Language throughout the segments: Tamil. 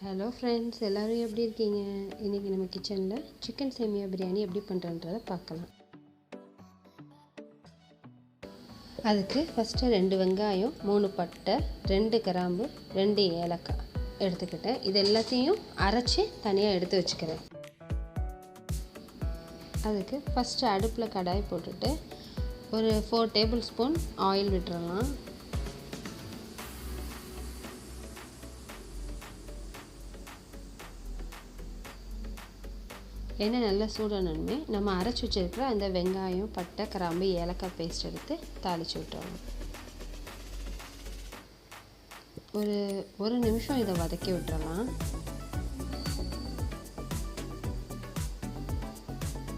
ஹலோ ஃப்ரெண்ட்ஸ், எல்லோரும் எப்படி இருக்கீங்க? இன்றைக்கி நம்ம கிச்சனில் சிக்கன் சேமியா பிரியாணி எப்படி பண்ணுறன்றதை பார்க்கலாம். அதுக்கு ஃபஸ்ட்டு 2 வெங்காயம், 3 பட்டை, 2 கிராம்பு, 2 ஏலக்காய் எடுத்துக்கிட்டேன். இது எல்லாத்தையும் அரைச்சி தனியாக எடுத்து வச்சுக்கிறேன். அதுக்கு ஃபஸ்ட்டு அடுப்பில் கடாய் போட்டுட்டு ஒரு 4 டேபிள் ஸ்பூன் ஆயில் விட்டுறலாம். எண்ணெய் நல்லா சூடானோடனே நம்ம அரைச்சி வச்சுருக்கிற அந்த வெங்காயம், பட்டை, கிராம்பு, ஏலக்காய் பேஸ்ட் எடுத்து தாளித்து விட்டுறணும். ஒரு நிமிஷம் இதை வதக்கி விட்டுறலாம்.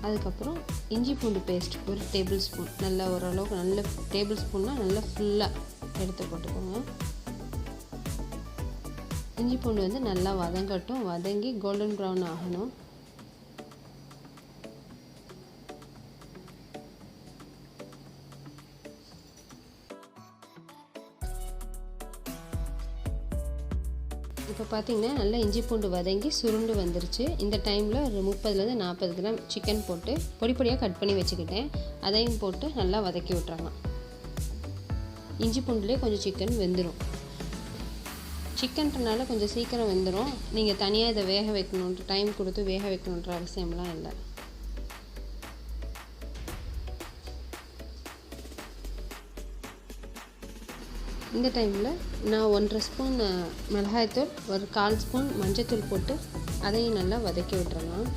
அதுக்கப்புறம் இஞ்சி பூண்டு பேஸ்ட் 1 டேபிள் ஸ்பூன், நல்லா ஓரளவுக்கு நல்ல டேபிள் ஸ்பூன்னா நல்லா ஃபுல்லாக எடுத்து போட்டுக்கோங்க. இஞ்சி பூண்டு வந்து நல்லா வதங்கட்டும், வதங்கி கோல்டன் ப்ரௌன் ஆகணும். இப்போ பார்த்திங்கன்னா நல்லா இஞ்சி பூண்டு வதங்கி சுருண்டு வந்துருச்சு. இந்த டைமில் ஒரு 30லேருந்து 40 கிராம் சிக்கன் போட்டு பொடி பொடியாக கட் பண்ணி வச்சுக்கிட்டேன். அதையும் போட்டு நல்லா வதக்கி விட்டுறலாம். இஞ்சி பூண்டுலேயே கொஞ்சம் சிக்கன் வெந்துடும். சிக்கன்றனால கொஞ்சம் சீக்கிரம் வெந்துடும். நீங்கள் தனியாக இதை வேக வைக்கணுன்ற டைம் கொடுத்து வேக வைக்கணுன்ற அவசியம்லாம் இல்லை. இந்த டைமில் நான் 1.5 ஸ்பூன் மிளகாய்த்தூள், ஒரு 1/4 ஸ்பூன் மஞ்சத்தூள் போட்டு அதையும் நல்லா வதக்கி விட்டுறலாம்.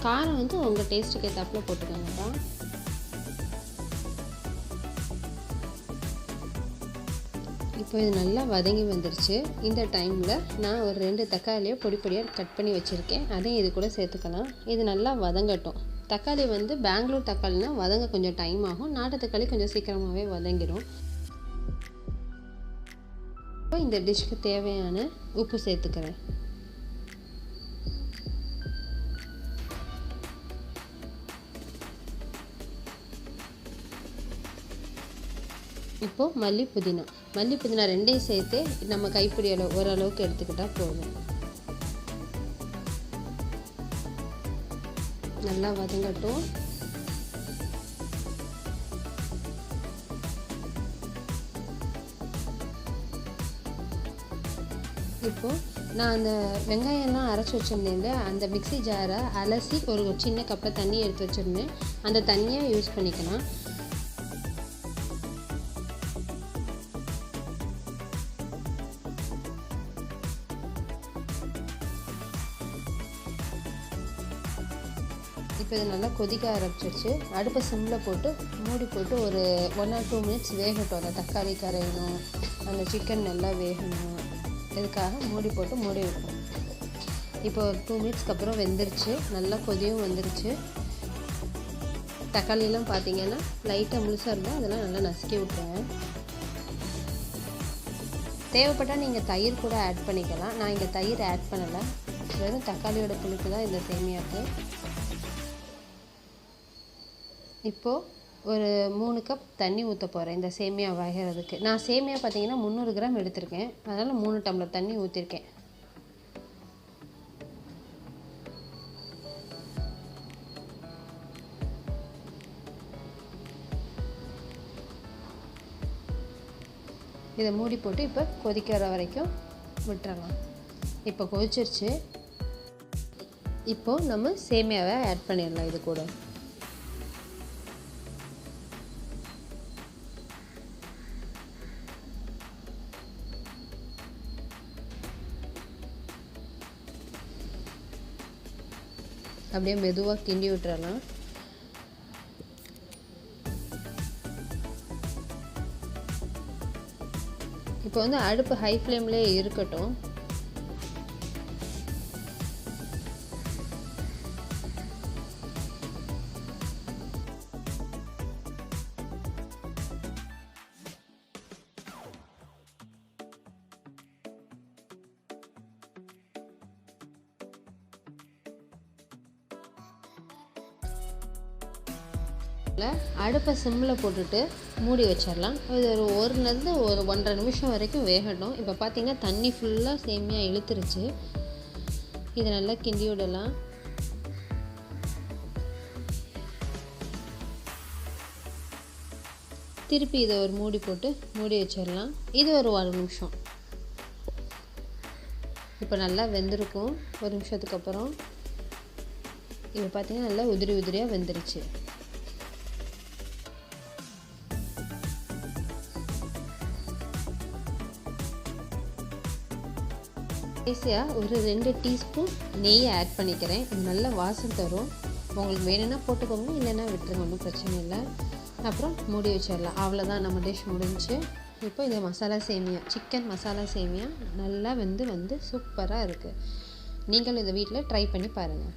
காரம் வந்து உங்கள் டேஸ்ட்டுக்கு ஏற்றாப்புல போட்டுக்கோங்கப்பா. இப்போ இது நல்லா வதங்கி வந்துருச்சு. இந்த டைமில் நான் ஒரு 2 தக்காளியை பொடி பொடியாக கட் பண்ணி வச்சுருக்கேன். அதையும் இது கூட சேர்த்துக்கலாம். இது நல்லா வதங்கட்டும். தக்காளி வந்து பெங்களூர் தக்காளினா வதங்க கொஞ்சம் டைம் ஆகும். நாட்டு தக்காளி கொஞ்சம் சீக்கிரமாகவே வதங்கிடும். இப்போ இந்த டிஷ்க்கு தேவையான உப்பு சேர்த்துக்கிறேன். இப்போது மல்லி புதினா ரெண்டையும் சேர்த்து நம்ம கைப்பிடி ஓரளவுக்கு எடுத்துக்கிட்டால் போதும். நல்லா வதங்கட்டும். இப்போது நான் அந்த வெங்காயம்லாம் அரைச்சி வச்சுருந்தேன், அந்த மிக்ஸி ஜாரை அலசி ஒரு சின்ன கப்பில் தண்ணி எடுத்து வச்சுருந்தேன். அந்த தண்ணியை யூஸ் பண்ணிக்கலாம். இப்போ இது நல்லா கொதிக்க ஆரம்பிச்சிருச்சு. அடுப்பை சிம்மில் போட்டு மூடி போட்டு ஒரு 1 or 2 மினிட்ஸ் வேகட்டும். அந்த தக்காளி கரையணும், அந்த சிக்கன் நல்லா வேகணும். இதுக்காக மூடி வைப்போம். இப்போ 2 மினிட்ஸ்க்கு அப்புறம் வெந்துருச்சு. நல்லா கொதியும் வந்துருச்சு. தக்காளியெல்லாம் பார்த்திங்கன்னா லைட்டாக முழுசாக இருந்தால் அதெல்லாம் நல்லா நசுக்கி விட்டுருங்க. தேவைப்பட்டால் நீங்கள் தயிர் கூட ஆட் பண்ணிக்கலாம். நான் இங்கே தயிர் ஆட் பண்ணலை. வெறும் தக்காளியோட புளிப்பு தான் இந்த சேமியாவுக்கு. இப்போது ஒரு 3 கப் தண்ணி ஊற்ற போகிறேன் இந்த சேமியா வேகிறதுக்கு. நான் சேமியா பார்த்திங்கன்னா 300 கிராம் எடுத்திருக்கேன். அதனால் 3 டம்ளர் தண்ணி ஊற்றிருக்கேன். இதை மூடி போட்டு இப்போ கொதிக்கிற வரைக்கும் விட்டுறலாம். இப்போ கொதிச்சிருச்சு. இப்போது நம்ம சேமியாவை ஆட் பண்ணிடலாம். இது கூட அப்படியே மெதுவாக கிண்டி விட்டுறலாம். இப்போ வந்து அடுப்பு ஹை ஃப்ளேம்லேயே இருக்கட்டும். அடுப்பை சிம்மில் போட்டுட்டு மூடி வச்சிடலாம். இது ஒரு 1.5 நிமிஷம் வரைக்கும் வேகட்டும். இப்போ பார்த்திங்கன்னா தண்ணி ஃபுல்லாக சேமியா இழுத்துருச்சு. இதை நல்லா கிண்டி விடலாம். திருப்பி இதை ஒரு மூடி போட்டு மூடி வச்சிடலாம். இது ஒரு 1 நிமிஷம். இப்போ நல்லா வெந்திருக்கும். 1 நிமிஷத்துக்கு அப்புறம் இப்போ பார்த்திங்கன்னா நல்லா உதிரி உதிரியாக வெந்துருச்சு. கடைசியாக ஒரு 2 டீஸ்பூன் நெய் ஆட் பண்ணிக்கிறேன். இது நல்லா வாசம் தரும். உங்களுக்கு வேணும்னா போட்டுக்கோங்க, இல்லைன்னா விட்டுருங்க, ஒன்றும் பிரச்சனை இல்லை. அப்புறம் மூடி வச்சிடலாம். அவ்வளோதான், நம்ம டிஷ் முடிஞ்சு. இப்போ இது மசாலா சேமியா, சிக்கன் மசாலா சேமியா நல்லா வந்து சூப்பராக இருக்குது. நீங்களும் இதை வீட்டில் ட்ரை பண்ணி பாருங்கள்.